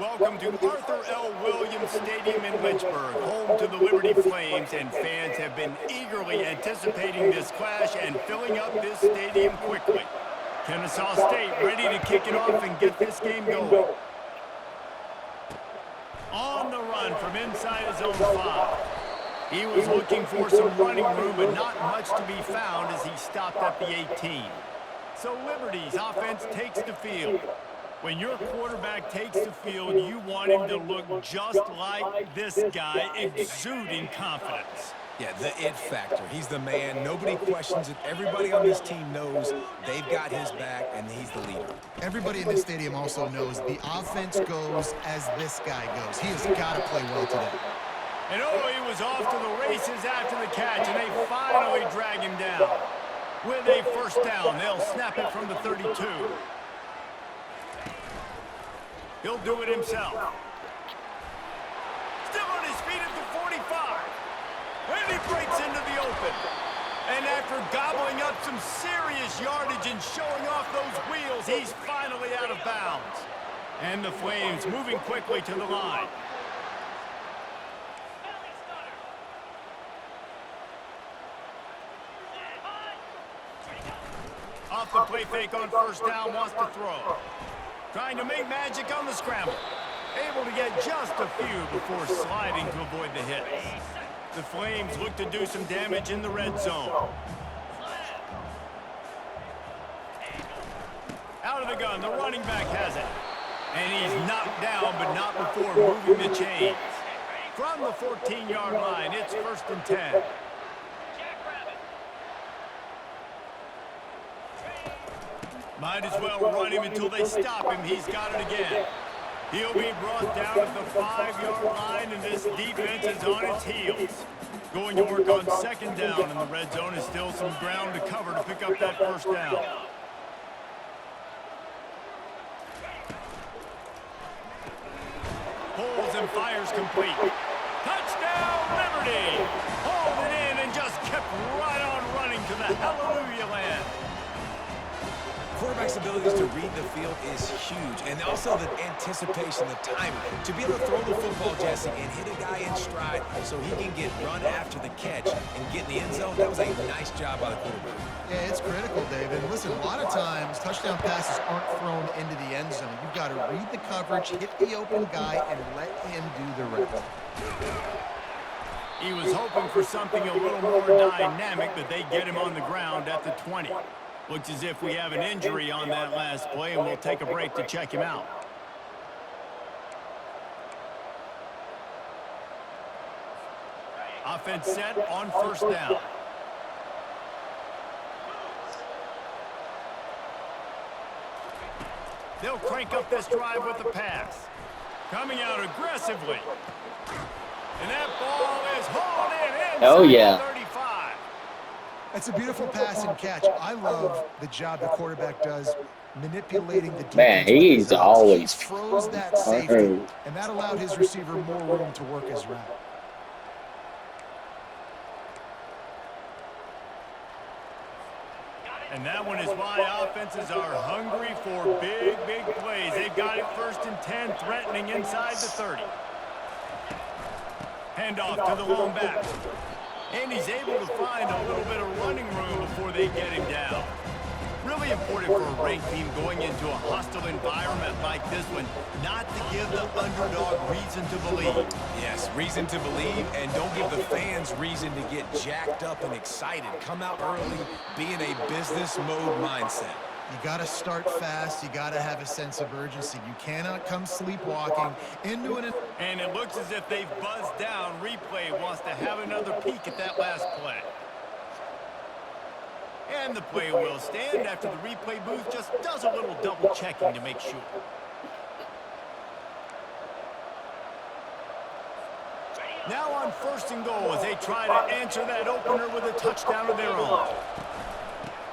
Welcome to Arthur L. Williams Stadium in Lynchburg, home to the Liberty Flames, and fans have been eagerly anticipating this clash and filling up this stadium quickly. Kennesaw State ready to kick it off and get this game going. On the run from inside his own 5. He was looking for some running room, but not much to be found as he stopped at the 18. So Liberty's offense takes the field. When your quarterback takes the field, you want him to look just like this guy, exuding confidence. Yeah, the it factor. He's the man. Nobody questions it. Everybody on this team knows they've got his back, and he's the leader. Everybody in this stadium also knows the offense goes as this guy goes. He has got to play well today. And oh, he was off to the races after the catch, and they finally drag him down. With a first down, they'll snap it from the 32. He'll do it himself. Still on his feet at the 45. And he breaks into the open. And after gobbling up some serious yardage and showing off those wheels, he's finally out of bounds. And the Flames moving quickly to the line. Off the play fake on first down, wants to throw. Trying to make magic on the scramble. Able to get just a few before sliding to avoid the hits. The Flames look to do some damage in the red zone. Out of the gun, the running back has it. And he's knocked down, but not before moving the chains. From the 14-yard line, it's 1st and 10. Might as well run him until they stop him. He's got it again. He'll be brought down at the 5-yard line, and this defense is on its heels. Going to work on second down, and the red zone is still some ground to cover to pick up that first down. Pulls and fires complete. Touchdown, Liberty! Hauled it in and just kept right on running to the hallelujah land. Quarterback's abilities to read the field is huge, and also the anticipation, the timing. To be able to throw the football, Jesse, and hit a guy in stride so he can get run after the catch and get in the end zone, that was a nice job by the quarterback. Yeah, it's critical, David. Listen, a lot of times touchdown passes aren't thrown into the end zone. You've got to read the coverage, hit the open guy, and let him do the rest. He was hoping for something a little more dynamic, but they get him on the ground at the 20. Looks as if we have an injury on that last play, and we'll take a break to check him out. Offense set on first down. They'll crank up this drive with the pass. Coming out aggressively. And that ball is hauled in. Oh, yeah. 35. That's a beautiful pass and catch. I love the job the quarterback does manipulating the defense. Man, he's always He froze that safety, and that allowed his receiver more room to work his route. And that one is why offenses are hungry for big, big plays. They've got it 1st and 10, threatening inside the 30. Handoff to the lone back. And he's able to find a little bit of running room before they get him down. Really important for a ranked team going into a hostile environment like this one, not to give the underdog reason to believe. Yes, reason to believe, and don't give the fans reason to get jacked up and excited. Come out early, be in a business mode mindset. You got to start fast. You got to have a sense of urgency. You cannot come sleepwalking into an... And it looks as if they've buzzed down. Replay wants to have another peek at that last play. And the play will stand after the replay booth just does a little double checking to make sure. Now on 1st and goal as they try to answer that opener with a touchdown of their own.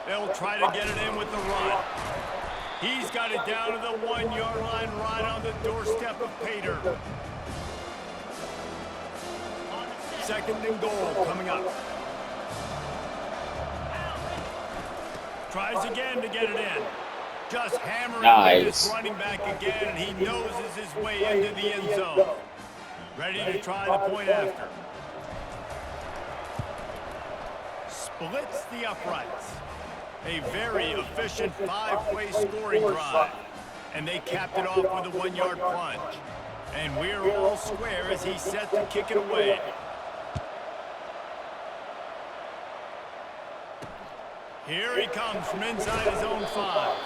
They'll try to get it in with the run. He's got it down to the 1-yard line right on the doorstep of Pater. 2nd and goal coming up. Tries again to get it in. Just hammering with this Nice. running back again, and he noses his way into the end zone. Ready to try the point after. Splits the uprights. A very efficient 5-play scoring drive. And they capped it off with a 1-yard plunge. And we're all square as he's set to kick it away. Here he comes from inside his own 5.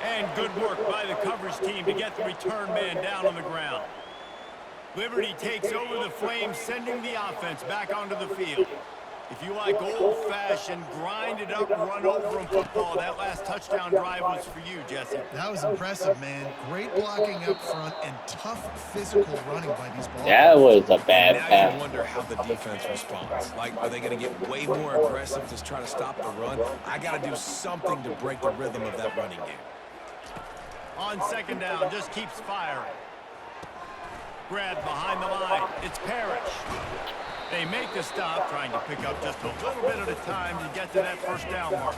And good work by the coverage team to get the return man down on the ground. Liberty takes over the Flames, sending the offense back onto the field. If you like old-fashioned, grind-it-up, run-over-'em football, that last touchdown drive was for you, Jesse. That was impressive, man. Great blocking up front and tough physical running by these ball That players. was a bad Now you pass. wonder how the defense responds. Like, are they going to get way more aggressive to try to stop the run? I got to do something to break the rhythm of that running game. On second down, just keeps firing. Grab behind the line. It's Parrish. They make the stop, trying to pick up just a little bit at a time to get to that first down mark.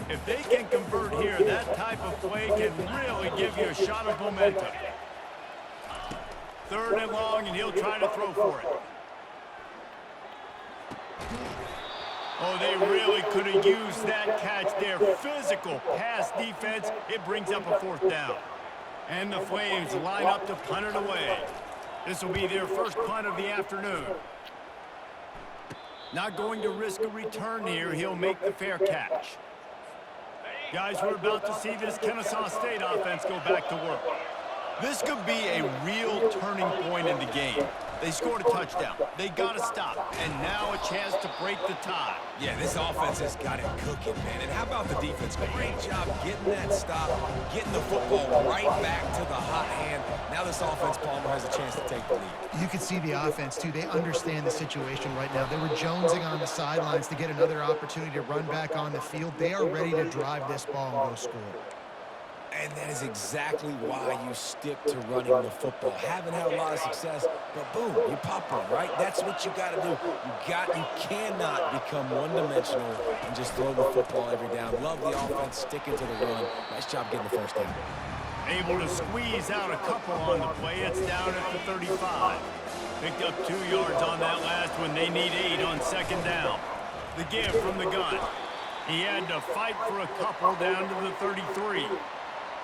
If they can convert here, that type of play can really give you a shot of momentum. 3rd and long, and he'll try to throw for it. Oh, they really could have used that catch there. Physical pass defense. It brings up a 4th down. And the Flames line up to punt it away. This will be their first punt of the afternoon. Not going to risk a return here. He'll make the fair catch. Guys, we're about to see this Kennesaw State offense go back to work. This could be a real turning point in the game. They scored a touchdown. They got to stop. And now a chance to break the tie. Yeah, this offense has got it cooking, man. And how about the defense? Great job getting that stop, getting the football right back to the hot hand. Now this offense, Palmer, has a chance to take the lead. You can see the offense, too. They understand the situation right now. They were jonesing on the sidelines to get another opportunity to run back on the field. They are ready to drive this ball and go score. And that is exactly why you stick to running the football. Haven't had a lot of success, but boom, you pop one, right? That's what you got to do. You cannot become one-dimensional and just throw the football every down. Love the offense, sticking to the run. Nice job getting the first down. Able to squeeze out a couple on the play. It's down at the 35. Picked up 2 yards on that last one. They need 8 on second down. The give from the gun. He had to fight for a couple down to the 33.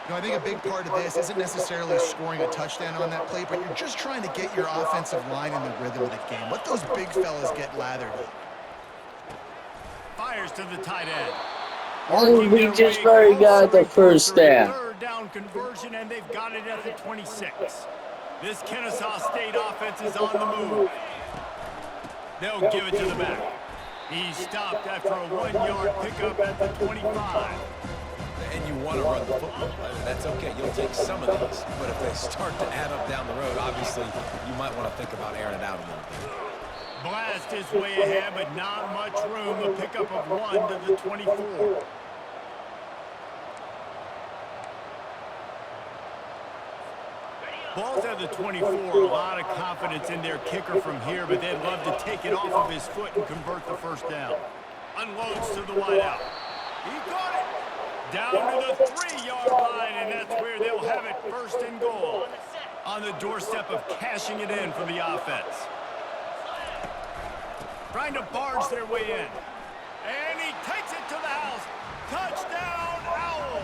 You know, I think a big part of this isn't necessarily scoring a touchdown on that play, but you're just trying to get your offensive line in the rhythm of the game. Let those big fellas get lathered in. Fires to the tight end. And we just barely got the first down. 3rd down conversion, and they've got it at the 26. This Kennesaw State offense is on the move. They'll give it to the back. He stopped after a 1-yard pickup at the 25. And you want to run the football. That's okay. You'll take some of these. But if they start to add up down the road, obviously, you might want to think about airing it out a little bit. Blast his way ahead, but not much room. A pickup of 1 to the 24. Ball's at the 24. A lot of confidence in their kicker from here, but they'd love to take it off of his foot and convert the first down. Unloads to the wideout. He got it. Down to the 3-yard line, and that's where they'll have it 1st and goal. On the doorstep of cashing it in for the offense. Trying to barge their way in. And he takes it to the house. Touchdown, Owls.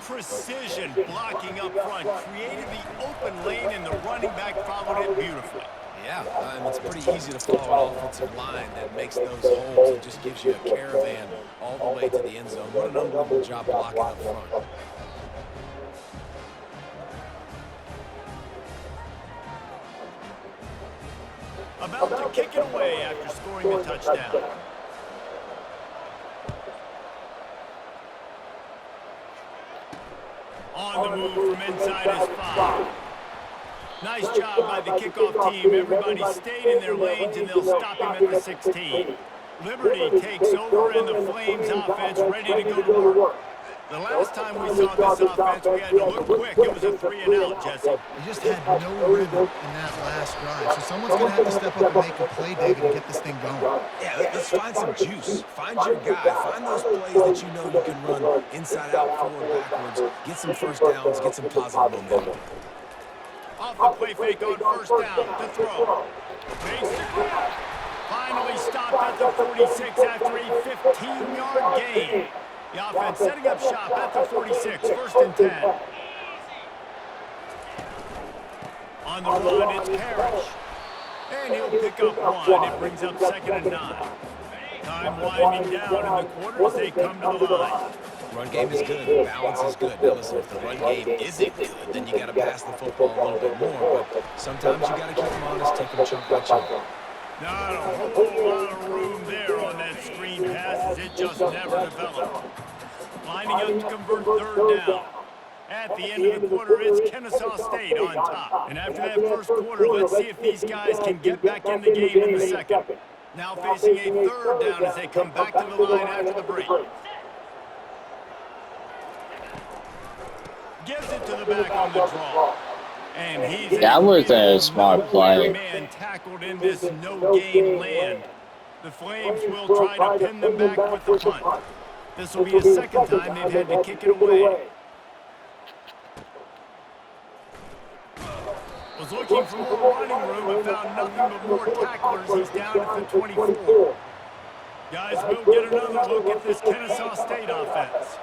Precision blocking up front. Created the open lane, and the running back followed it beautifully. Yeah, it's pretty easy to follow an offensive line that makes those holes and just gives you a caravan all the way to the end zone. What an unbelievable job blocking up front. About to kick it away after scoring the touchdown. On the move from inside his 5. Nice job by the kickoff team. Everybody stayed in their lanes, and they'll stop him at the 16. Liberty takes over, and the Flames offense ready to go to work. The last time we saw this offense, we had to look quick. It was a 3-and-out, Jesse. They just had no rhythm in that last drive. So someone's going to have to step up and make a play, David, and get this thing going. Yeah, let's find some juice. Find your guy. Find those plays that you know you can run inside out, forward, backwards. Get some first downs. Get some positive momentum. Off the play fake on first down to throw. Basically, finally stopped at the 46 after a 15-yard gain. The offense setting up shop at the 46, first and 10. On the run, it's Parrish. And he'll pick up one. It brings up 2nd and 9. Time winding down in the quarter as they come to the line. Run game is good. The balance is good. Now listen, if the run game isn't good, then you got to pass the football a little bit more. But sometimes you got to keep them honest, take them chunk by chunk. Not a whole lot of room there on that screen pass as it just never developed. Lining up to convert 3rd down. At the end of the quarter, it's Kennesaw State on top. And after that first quarter, let's see if these guys can get back in the game in the second. Now facing a 3rd down as they come back to the line after the break. Gives it to the back on the draw. And he's That was a smart play. Man tackled in this no-gain land. The Flames will try to pin them back with the punt. This will be the second time they've had to kick it away. Was looking for more running room and found nothing but more tacklers. He's down at the 24. Guys, we'll get another look at this Kennesaw State offense.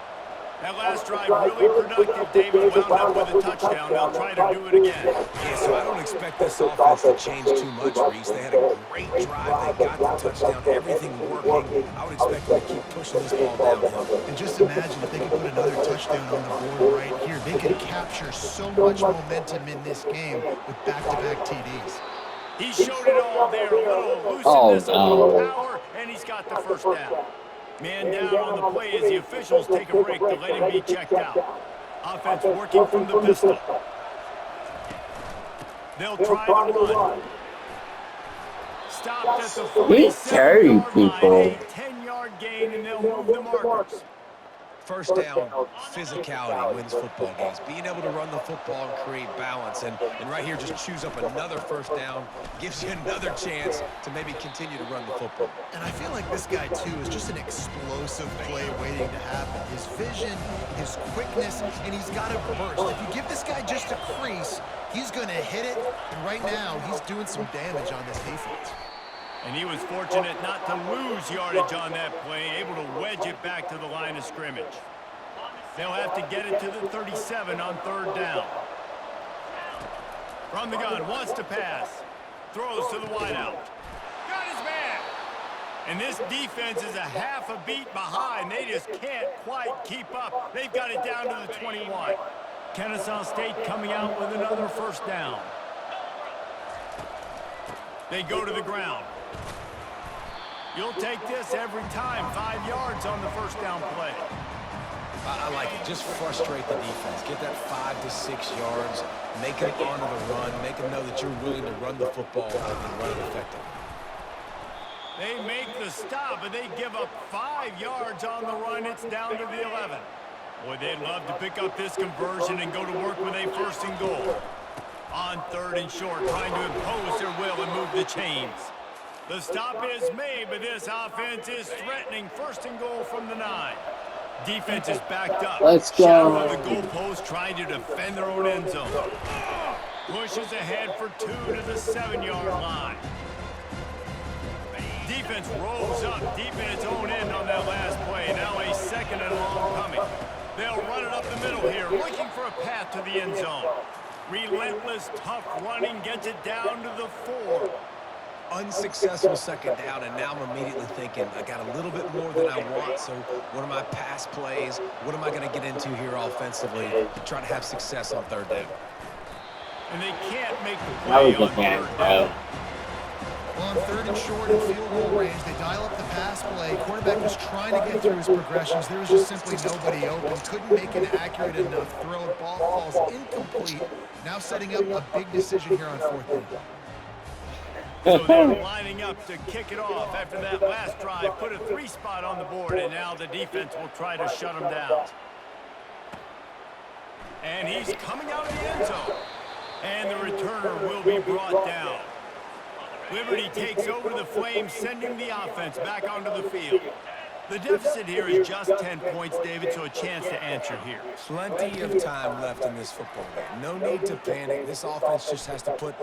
That last drive really productive. David wound up with a touchdown. They'll try to do it again. Yeah, so I don't expect this offense to change too much, Reese. They had a great drive. They got the touchdown. Everything working. I would expect them to keep pushing this ball downhill. And just imagine if they could put another touchdown on the board right here. They could capture so much momentum in this game with back-to-back TDs. He showed it all there. A little looseness, a little power, and he's got the first down. Man down on the play as the officials take a break to let him be checked out. Offense working from the pistol. They'll try to run. Stopped at the 47-yard line, a 10-yard gain, and they'll move the markers. First down, physicality wins football games. Being able to run the football and create balance. And right here, just choose up another first down. Gives you another chance to maybe continue to run the football. And I feel like this guy, too, is just an explosive play waiting to happen. His vision, his quickness, and he's got a burst. If you give this guy just a crease, he's going to hit it. And right now, he's doing some damage on this defense. And he was fortunate not to lose yardage on that play, able to wedge it back to the line of scrimmage. They'll have to get it to the 37 on 3rd down. From the gun, wants to pass. Throws to the wideout. Got his man. And this defense is a half a beat behind. They just can't quite keep up. They've got it down to the 21. Kennesaw State coming out with another first down. They go to the ground. You'll take this every time. 5 yards on the first down play. I like it. Just frustrate the defense. Get that 5 to 6 yards. Make them honor the run. Make them know that you're willing to run the football and run it effectively. They make the stop, but they give up 5 yards on the run. It's down to the 11. Boy, they'd love to pick up this conversion and go to work with a 1st and goal. On 3rd and short, trying to impose their will and move the chains. The stop is made, but this offense is threatening 1st and goal from the 9. Defense is backed up. Let's go. Shadow of the goalpost trying to defend their own end zone. Pushes ahead for 2 to the 7-yard line. Defense rolls up deep in its own end on that last play. Now a 2nd and long coming. They'll run it up the middle here, looking for a path to the end zone. Relentless, tough running gets it down to the 4. Unsuccessful 2nd down, and now I'm immediately thinking, I got a little bit more than I want, so what are my pass plays? What am I going to get into here offensively to try to have success on 3rd down? And they can't make the play on 3rd down. Well, on 3rd and short and field goal range, they dial up the pass play. Quarterback was trying to get through his progressions. There was just simply nobody open. Couldn't make an accurate enough throw. Ball falls incomplete. Now setting up a big decision here on 4th down. So they're lining up to kick it off after that last drive. Put a 3 spot on the board, and now the defense will try to shut them down. And he's coming out of the end zone. And the returner will be brought down. Liberty takes over the Flames, sending the offense back onto the field. The deficit here is just 10 points, David, so a chance to answer here. Plenty of time left in this football game. No need to panic. This offense just has to put...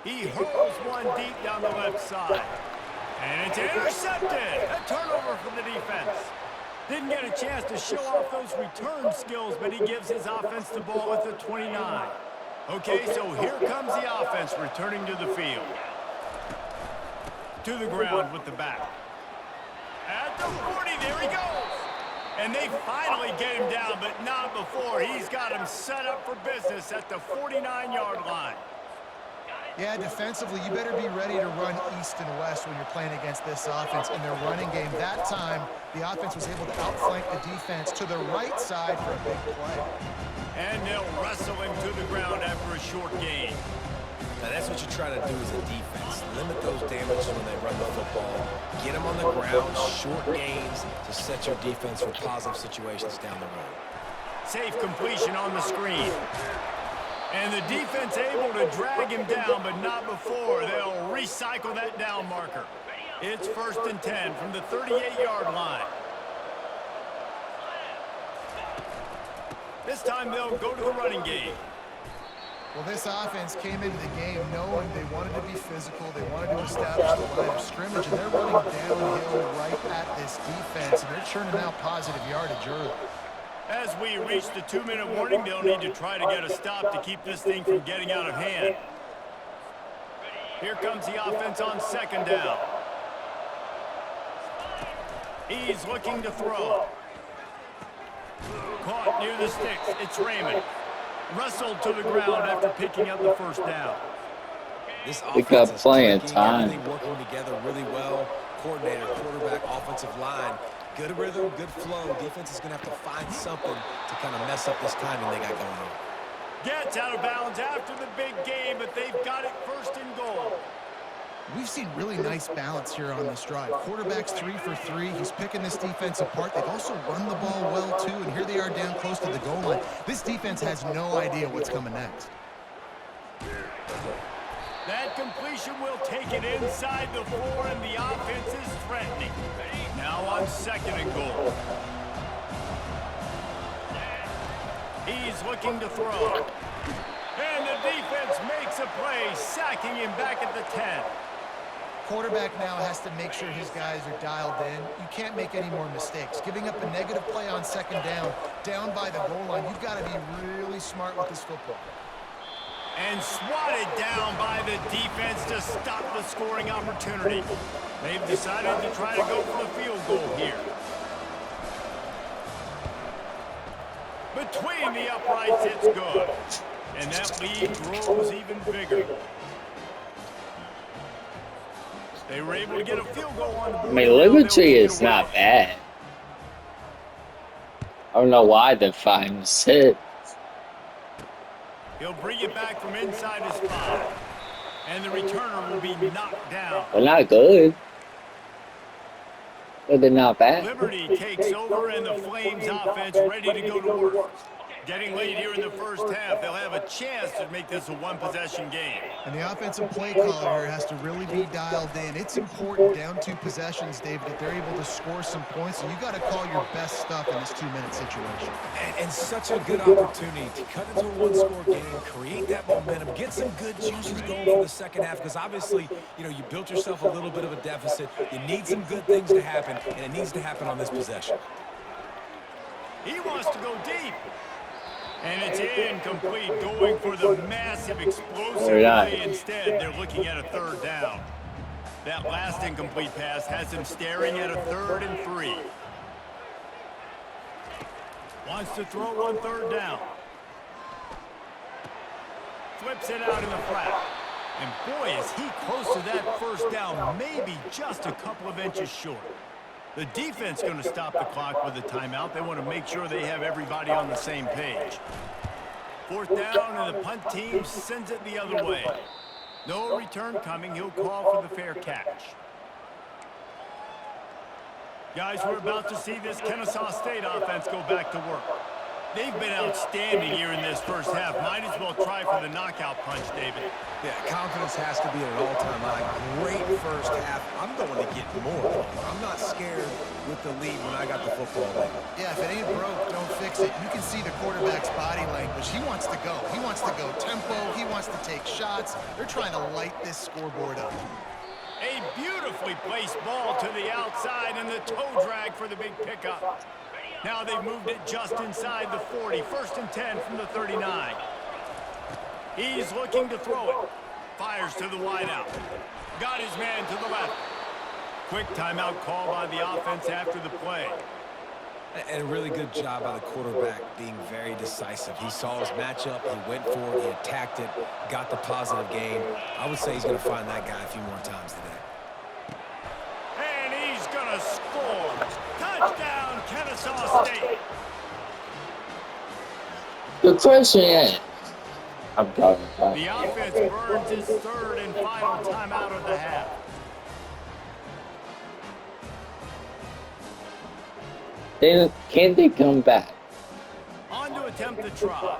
He hurls one deep down the left side. And it's intercepted. A turnover for the defense. Didn't get a chance to show off those return skills, but he gives his offense the ball at the 29. Okay, so here comes the offense returning to the field. To the ground with the back. At the 40, there he goes. And they finally get him down, but not before. He's got him set up for business at the 49-yard line. Yeah, defensively, you better be ready to run east and west when you're playing against this offense in their running game. That time, the offense was able to outflank the defense to the right side for a big play. And they'll wrestle him to the ground after a short gain. Now, that's what you try to do as a defense. Limit those damages when they run the football. Get them on the ground, short gains to set your defense for positive situations down the road. Safe completion on the screen. And the defense able to drag him down, but not before. They'll recycle that down marker. It's 1st and 10 from the 38-yard line. This time they'll go to the running game. Well, this offense came into the game knowing they wanted to be physical, they wanted to establish the line of scrimmage, and they're running downhill right at this defense, and they're churning out positive yardage early. As we reach the 2-minute warning, they'll need to try to get a stop to keep this thing from getting out of hand. Here comes the offense on 2nd down. He's looking to throw. Caught near the sticks. It's Raymond. Wrestled to the ground after picking up the 1st down. This Pick up offense is playing clicking, time. everything working together really well. Coordinator, quarterback, offensive line. Good rhythm, good flow. Defense is going to have to find something to kind of mess up this timing they got going on. Gets out of bounds after the big game, but they've got it 1st and goal. We've seen really nice balance here on this drive. Quarterback's 3 for 3. He's picking this defense apart. They've also run the ball well, too, and here they are down close to the goal line. This defense has no idea what's coming next. That completion will take it inside the 4, and the offense is threatening. Now on 2nd and goal. He's looking to throw. And the defense makes a play, sacking him back at the 10. Quarterback now has to make sure his guys are dialed in. You can't make any more mistakes. Giving up a negative play on 2nd down by the goal line, you've got to be really smart with this football. And swatted down by the defense to stop the scoring opportunity. They've decided to try to go for the field goal here. Between the uprights, it's good. And that lead grows even bigger. They were able to get a field goal on the board. I mean, Liberty is not bad. I don't know why they're 5-6. He'll bring it back from inside his 5. And the returner will be knocked down. They're not good. But they're not bad. Liberty takes over, and the Flames offense ready to go to work. Getting late here in the 1st half, they'll have a chance to make this a one-possession game. And the offensive play caller here has to really be dialed in. It's important down 2 possessions, David, that they're able to score some points. And you got to call your best stuff in this 2-minute situation. And such a good opportunity to cut into a 1-score game, create that momentum, get some good juices going for the 2nd half, because obviously, you know, you built yourself a little bit of a deficit. You need some good things to happen, and it needs to happen on this possession. He wants to go deep. And it's incomplete, going for the massive explosive play. Instead, they're looking at a 3rd down. That last incomplete pass has him staring at a 3rd and 3. Wants to throw on 3rd down. Flips it out in the flat. And boy, is he close to that 1st down, maybe just a couple of inches short. The defense going to stop the clock with a timeout. They want to make sure they have everybody on the same page. 4th down, and the punt team sends it the other way. No return coming. He'll call for the fair catch. Guys, we're about to see this Kennesaw State offense go back to work. They've been outstanding here in this first half. Might as well try for the knockout punch, David. Yeah, confidence has to be at an all-time high. Great first half. I'm going to get more. I'm not scared with the lead when I got the football late. Yeah, if it ain't broke, don't fix it. You can see the quarterback's body language. He wants to go. He wants to go tempo. He wants to take shots. They're trying to light this scoreboard up. A beautifully placed ball to the outside and the toe drag for the big pickup. Now they've moved it just inside the 40. 1st and 10 from the 39. He's looking to throw it. Fires to the wideout. Got his man to the left. Quick timeout call by the offense after the play. And a really good job by the quarterback being very decisive. He saw his matchup, he went for it, he attacked it, got the positive gain. I would say he's going to find that guy a few more times today. And he's going to score. Touchdown, Kennesaw State. The question is, I'm talking about. The offense burns his 3rd and final timeout of the half. Can they come back? On to attempt the try.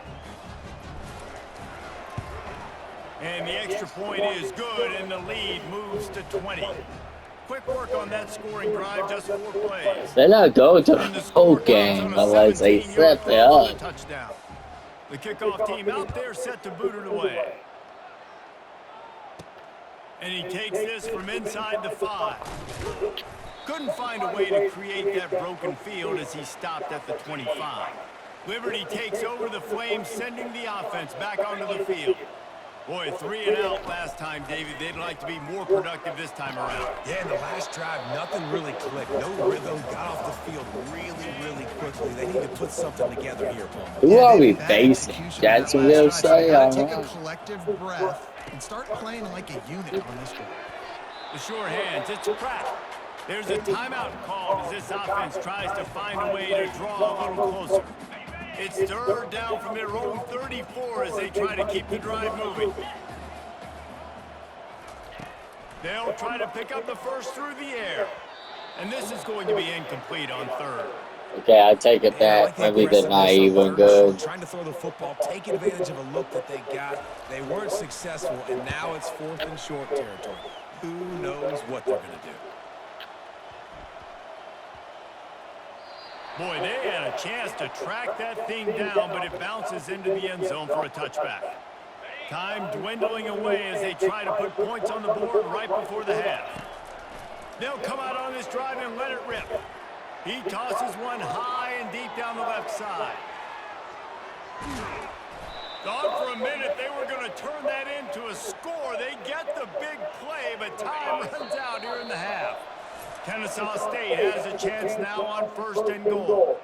And the extra point is good, and the lead moves to 20. Quick work on that scoring drive, just 4 plays. They're not going to And the the whole score comes game on a unless they 17-yard step it throw for the up. touchdown. The kickoff team out there set to boot it away. And he takes this from inside the 5. Couldn't find a way to create that broken field as he stopped at the 25. Liberty takes over the Flames, sending the offense back onto the field. Boy, 3 and out last time, David. They'd like to be more productive this time around. Yeah, in the last drive, nothing really clicked. No rhythm, got off the field really quickly. They need to put something together here, Paul. Who are we Bad facing? execution Jacksonville, last drive. say? You gotta I take don't a know. collective breath and start playing like a unit on this drive. The sure hands, it's Pratt. There's a timeout called as this offense tries to find a way to draw a little closer. It's 3rd down from their own 34 as they try to keep the drive moving. They'll try to pick up the first through the air. And this is going to be incomplete on 3rd. Okay, I take it back. Maybe they're not even good. Trying to throw the football, taking advantage of a look that they got. They weren't successful, and now it's 4th and short territory. Who knows what they're going to do? Boy, they had a chance to track that thing down, but it bounces into the end zone for a touchback. Time dwindling away as they try to put points on the board right before the half. They'll come out on this drive and let it rip. He tosses one high and deep down the left side. Thought for a minute they were going to turn that into a score. They get the big play, but time runs out here in the half. Kennesaw State has a chance now on 1st and goal.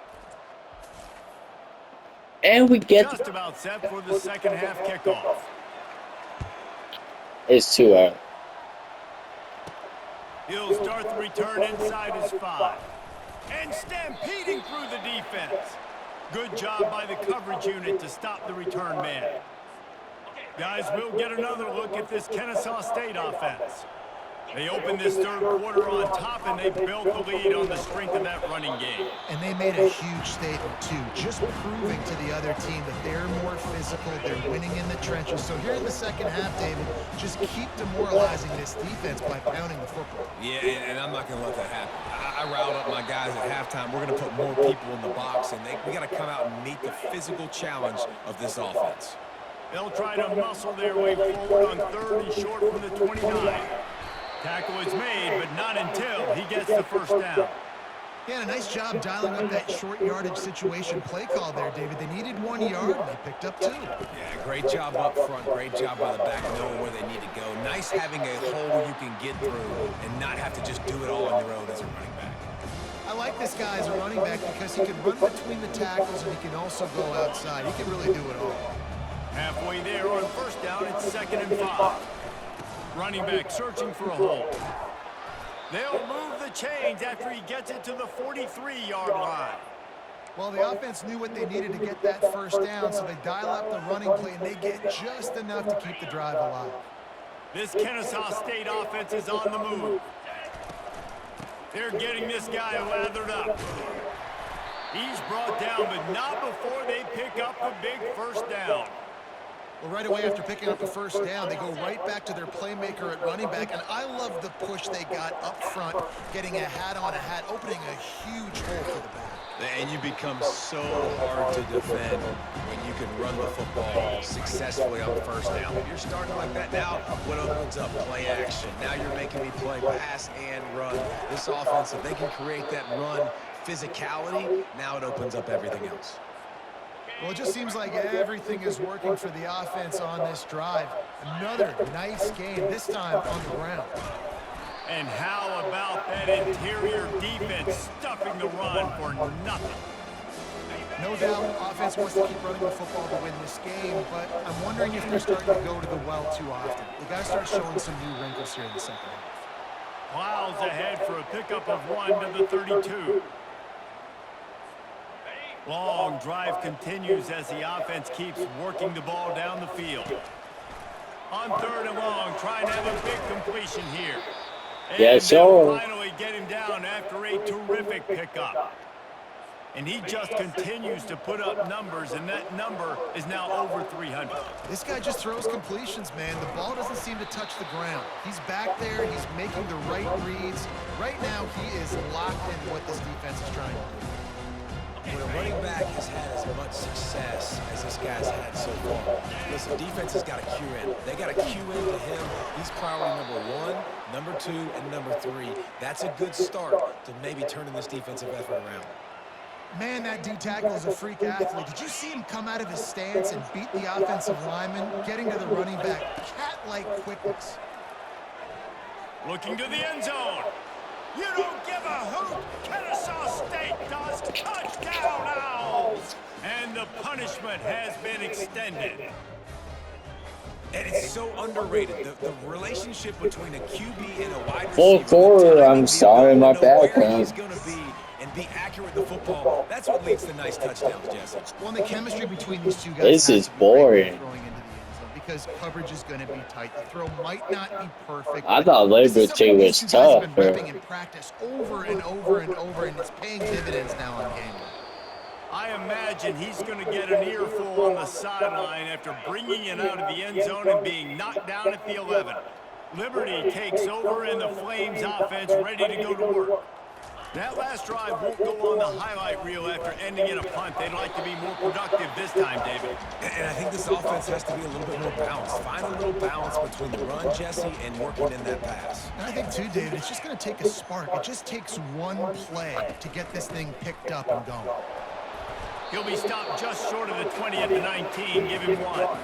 And we get... Just about set for the second half kickoff. It's too early. He'll start the return inside his 5. And stampeding through the defense. Good job by the coverage unit to stop the return man. Guys, we'll get another look at this Kennesaw State offense. They opened this 3rd quarter on top, and they built the lead on the strength of that running game. And they made a huge statement, too, just proving to the other team that they're more physical, they're winning in the trenches. So here in the second half, David, just keep demoralizing this defense by pounding the football. Yeah, and I'm not going to let that happen. I riled up my guys at halftime. We're going to put more people in the box, and we got to come out and meet the physical challenge of this offense. They'll try to muscle their way forward on 3rd and short from the 29. Tackle is made, but not until he gets the first down. Yeah, and a nice job dialing up that short yardage situation play call there, David. They needed 1 yard, and they picked up 2. Yeah, great job up front. Great job by the back, knowing where they need to go. Nice having a hole where you can get through and not have to just do it all on your own as a running back. I like this guy as a running back because he can run between the tackles, and he can also go outside. He can really do it all. Halfway there on 1st down, it's 2nd and 5. Running back searching for a hole. They'll move the chains after he gets it to the 43-yard line. Well, the offense knew what they needed to get that first down, so they dial up the running play, and they get just enough to keep the drive alive. This Kennesaw State offense is on the move. They're getting this guy lathered up. He's brought down, but not before they pick up the big first down. Well, right away after picking up the first down, they go right back to their playmaker at running back, and I love the push they got up front, getting a hat on a hat, opening a huge hole for the back. And you become so hard to defend when you can run the football successfully on first down. If you're starting like that now, what opens up? Play action. Now you're making me play pass and run. This offense, if they can create that run physicality, now it opens up everything else. Well, it just seems like everything is working for the offense on this drive. Another nice game, this time on the ground. And how about that interior defense stuffing the run for nothing? No doubt, offense wants to keep running the football to win this game, but I'm wondering if they're starting to go to the well too often. They got to start showing some new wrinkles here in the second half. Plows ahead for a pickup of 1 to the 32. Long drive continues as the offense keeps working the ball down the field. On 3rd and long, trying to have a big completion here. And yes, sir. Finally get him down after a terrific pickup. And he just continues to put up numbers, and that number is now over 300. This guy just throws completions, man. The ball doesn't seem to touch the ground. He's back there. He's making the right reads. Right now, he is locked into what this defense is trying to do. When a running back has had as much success as this guy's had so far, listen, defense has got to cue in. They got to cue into him. He's priority number 1, number 2, and number 3. That's a good start to maybe turning this defensive effort around. Man, that D-tackle is a freak athlete. Did you see him come out of his stance and beat the offensive lineman, getting to the running back? Cat-like quickness. Looking to the end zone. You don't give a hoot. Kennesaw State does. Touchdown, Owls. And the punishment has been extended. And it's so underrated. The relationship between a QB and a wide receiver. Full quarter, I'm sorry, my bad, man. He's going to be and be accurate with the football. That's what leads to nice touchdowns, Jesse. Well, the chemistry between these two guys. This is boring. Throwing into the end zone because coverage is going to be tight. The throw might not be perfect. I thought Liberty was tough. Been ripping in practice over and over and over, and it's paying dividends now on game day. I imagine he's going to get an earful on the sideline after bringing it out of the end zone and being knocked down at the 11. Liberty takes over, and the Flames offense ready to go to work. That last drive won't go on the highlight reel after ending in a punt. They'd like to be more productive this time, David. And I think this offense has to be a little bit more balanced. Find a little balance between the run, Jesse, and working in that pass. And I think, too, David, it's just going to take a spark. It just takes one play to get this thing picked up and going. He'll be stopped just short of the 20 at the 19. Give him 1.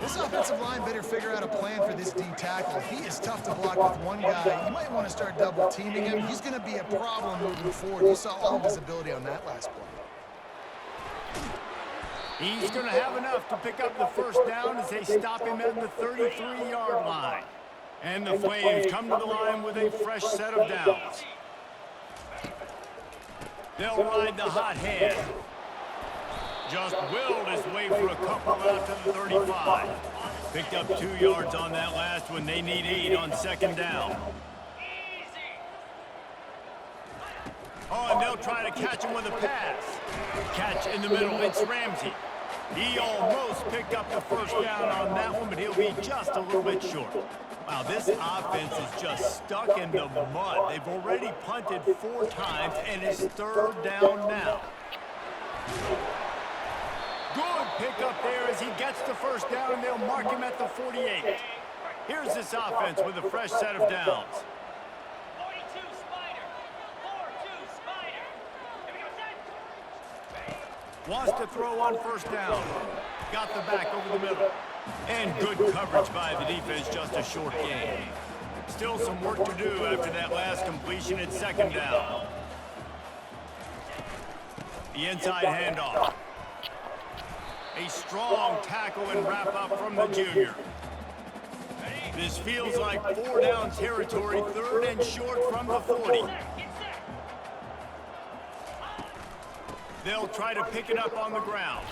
This offensive line better figure out a plan for this D-tackle. He is tough to block with one guy. You might want to start double-teaming him. He's going to be a problem moving forward. You saw all of his ability on that last play. He's going to have enough to pick up the first down as they stop him at the 33-yard line. And the Flames come to the line with a fresh set of downs. They'll ride the hot hand. Just willed his way for a couple out to the 35. Picked up 2 yards on that last one. They need 8 on second down. Oh, and they'll try to catch him with a pass. Catch in the middle. It's Ramsey. He almost picked up the first down on that one, but he'll be just a little bit short. Wow, this offense is just stuck in the mud. They've already punted 4 times, and it's 3rd down now. Good pickup there as he gets the first down, and they'll mark him at the 48. Here's this offense with a fresh set of downs. 42 Spider. 4-2 Spider. Here we go, set. Wants to throw on first down. Got the back over the middle. And good coverage by the defense, just a short gain. Still some work to do after that last completion at second down. The inside handoff. A strong tackle and wrap-up from the junior. This feels like 4-down territory, 3rd and short from the 40. They'll try to pick it up on the ground.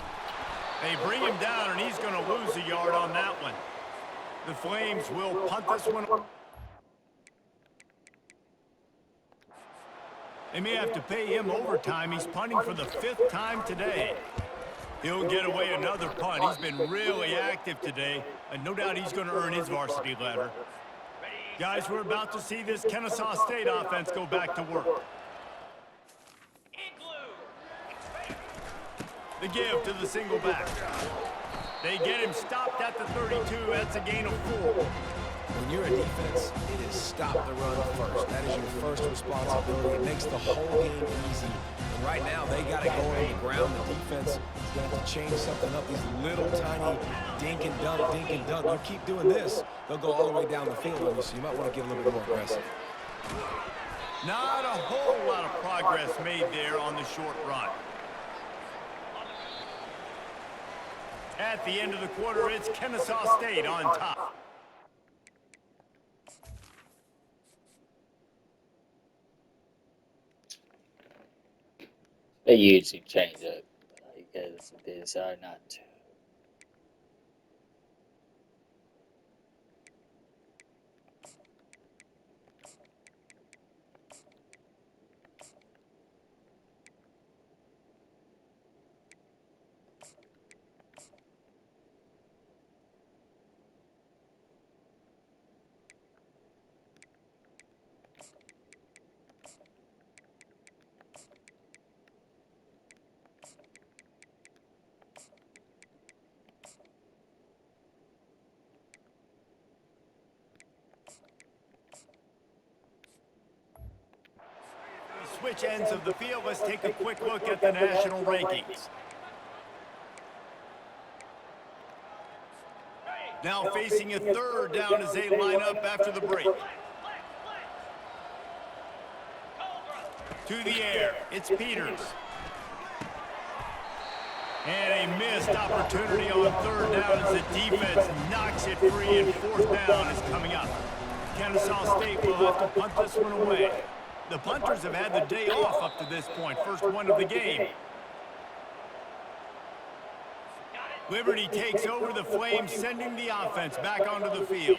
They bring him down, and he's going to lose a yard on that one. The Flames will punt this one. They may have to pay him overtime. He's punting for the 5th time today. He'll get away another punt. He's been really active today, and no doubt he's going to earn his varsity letter. Guys, we're about to see this Kennesaw State offense go back to work. The give to the single back. They get him stopped at the 32. That's a gain of 4. When you're a defense, it is stop the run first. That is your first responsibility. It makes the whole game easy. And right now, they got it going on the ground. The defense is going to have to change something up. These little tiny dink and dunk, dink and dunk. You keep doing this, they'll go all the way down the field on you, so you might want to get a little bit more aggressive. Not a whole lot of progress made there on the short run. At the end of the quarter, it's Kennesaw State on top. They usually change it because they decide not to. Switch ends of the field. Let's take a quick look at the national rankings. Now facing a 3rd down as they line up after the break. To the air, it's Peters. And a missed opportunity on 3rd down as the defense knocks it free, and 4th down is coming up. Kennesaw State will have to punt this one away. The punters have had the day off up to this point. First one of the game. Liberty takes over the Flames, sending the offense back onto the field.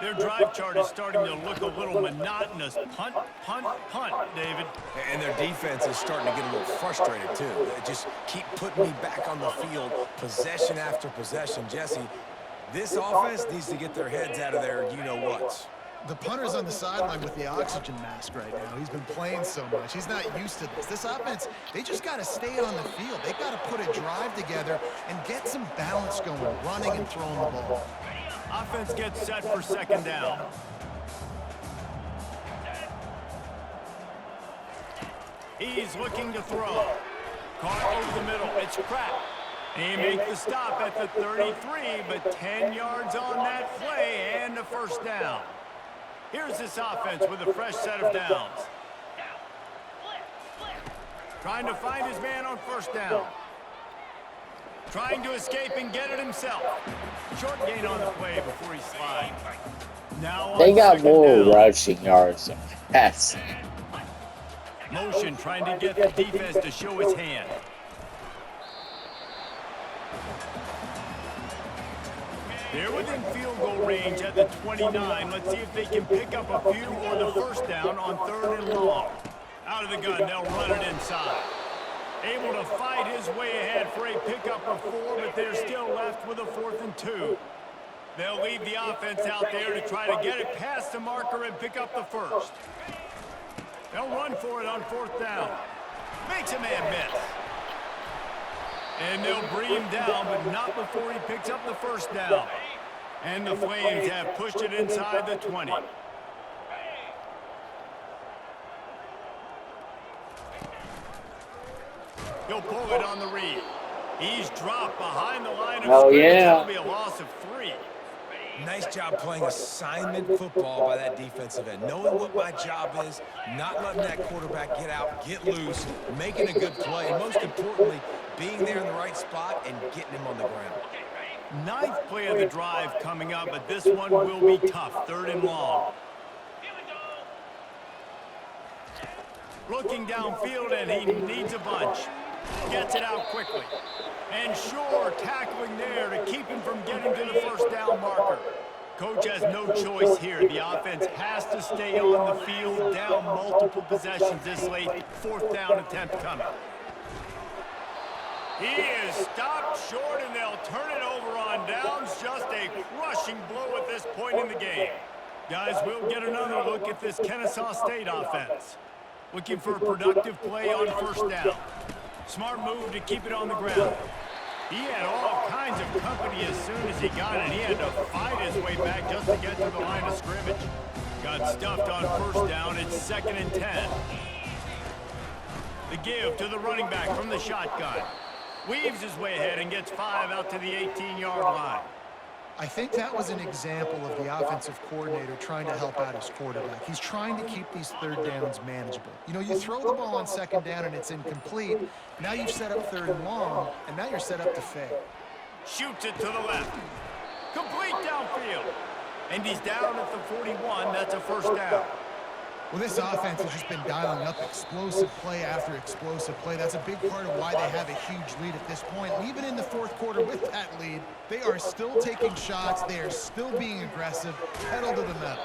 Their drive chart is starting to look a little monotonous. Punt, punt, punt, David. And their defense is starting to get a little frustrated, too. They just keep putting me back on the field, possession after possession. Jesse, this offense needs to get their heads out of their you-know-whats. The punter's on the sideline with the oxygen mask right now. He's been playing so much. He's not used to this. This offense, they just got to stay on the field. They got to put a drive together and get some balance going, running and throwing the ball. Offense gets set for 2nd down. He's looking to throw. Caught over the middle. It's Pratt. He makes the stop at the 33, but 10 yards on that play and a 1st down. Here's this offense with a fresh set of downs. Trying to find his man on 1st down. Trying to escape and get it himself. Short gain on the play before he slides. Now They got 2nd more down. rushing yards than passing. Motion trying to get the defense to show his hand. They're within field goal range at the 29. Let's see if they can pick up a few or the 1st down on 3rd and long. Out of the gun, they'll run it inside. Able to fight his way ahead for a pickup of 4, but they're still left with a 4th and 2. They'll leave the offense out there to try to get it past the marker and pick up the 1st. They'll run for it on 4th down. Makes a man miss. And they'll bring him down, but not before he picks up the 1st down. And the Flames have pushed it inside the 20. He'll pull it on the read. He's dropped behind the line of scrimmage. That'll be a loss of 3. Nice job playing assignment football by that defensive end. Knowing what my job is, not letting that quarterback get out, get loose, making a good play, and most importantly, being there in the right spot and getting him on the ground. 9th play of the drive coming up, but this one will be tough. 3rd and long. Looking downfield, and he needs a bunch. Gets it out quickly. And Shore tackling there to keep him from getting to the 1st down marker. Coach has no choice here. The offense has to stay on the field, down multiple possessions this late. 4th down attempt coming. He is stopped short, and they'll turn it over on downs. Just a crushing blow at this point in the game. Guys, we'll get another look at this Kennesaw State offense. Looking for a productive play on 1st down. Smart move to keep it on the ground. He had all kinds of company as soon as he got it. He had to fight his way back just to get to the line of scrimmage. Got stuffed on 1st down. It's 2nd and 10. The give to the running back from the shotgun. Weaves his way ahead and gets 5 out to the 18-yard line. I think that was an example of the offensive coordinator trying to help out his quarterback. He's trying to keep these 3rd downs manageable. You know, you throw the ball on 2nd down and it's incomplete. Now you've set up 3rd and long, and now you're set up to fail. Shoots it to the left. Complete downfield. And he's down at the 41. That's a 1st down. Well, this offense has just been dialing up explosive play after explosive play. That's a big part of why they have a huge lead at this point. And even in the 4th quarter with that lead, they are still taking shots. They are still being aggressive, pedal to the metal.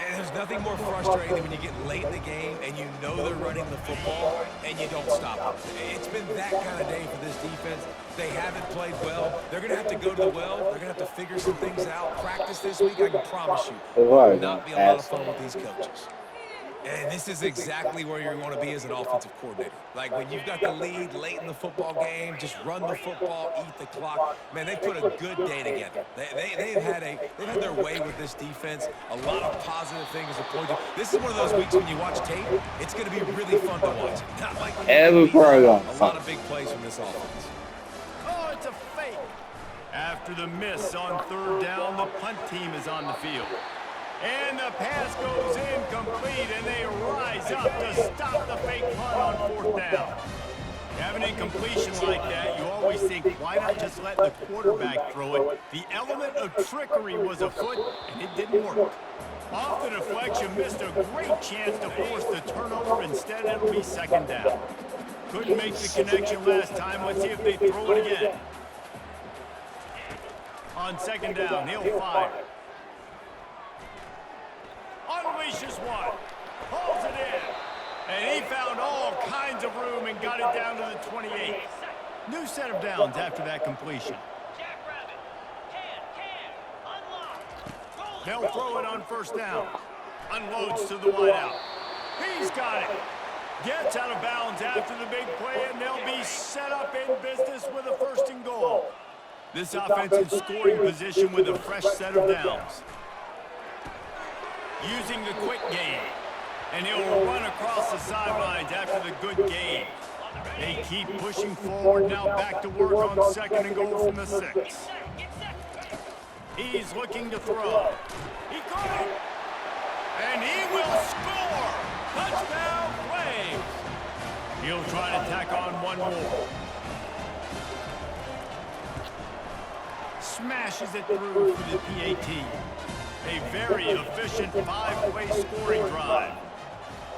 And there's nothing more frustrating than when you get late in the game and you know they're running the football and you don't stop them. It's been that kind of day for this defense. They haven't played well. They're going to have to go to the well. They're going to have to figure some things out. Practice this week, I can promise you, will not be a lot of fun with these coaches. And this is exactly where you want to be as an offensive coordinator. Like when you've got the lead late in the football game, just run the football, eat the clock. Man, they put a good day together. They've had their way with this defense. A lot of positive things to point to. This is one of those weeks when you watch tape, it's going to be really fun to watch. Not like Every program. A lot of big plays from this offense. Oh, it's a fake. After the miss on 3rd down, the punt team is on the field. And the pass goes incomplete, and they rise up to stop the fake punt on 4th down. You have an incompletion like that, you always think, why not just let the quarterback throw it? The element of trickery was afoot, and it didn't work. Off the deflection, missed a great chance to force the turnover. Instead, it'll be 2nd down. Couldn't make the connection last time. Let's see if they throw it again. On 2nd down, he'll fire. Unleashes one, pulls it in, and he found all kinds of room and got it down to the 28. New set of downs after that completion. Jackrabbit. Unlock. They'll throw it on 1st down. Unloads to the wideout. He's got it. Gets out of bounds after the big play, and they'll be set up in business with a 1st and goal. This offense in scoring position with a fresh set of downs. Using the quick game, and he'll run across the sidelines after the good game. They keep pushing forward, now back to work on 2nd and goal from the 6. He's looking to throw. He got it, and he will score. Touchdown Flames. He'll try to tack on one more. Smashes it through for the PAT. A very efficient 5-play scoring drive.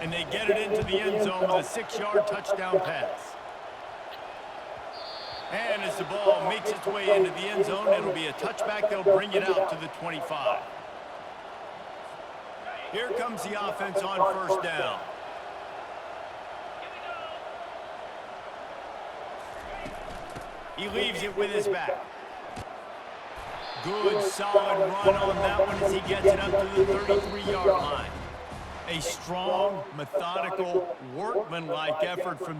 And they get it into the end zone with a 6-yard touchdown pass. And as the ball makes its way into the end zone, it'll be a touchback. They'll bring it out to the 25. Here comes the offense on 1st down. He leaves it with his back. Good, solid run on that one as he gets it up to the 33-yard line. A strong, methodical, workmanlike effort from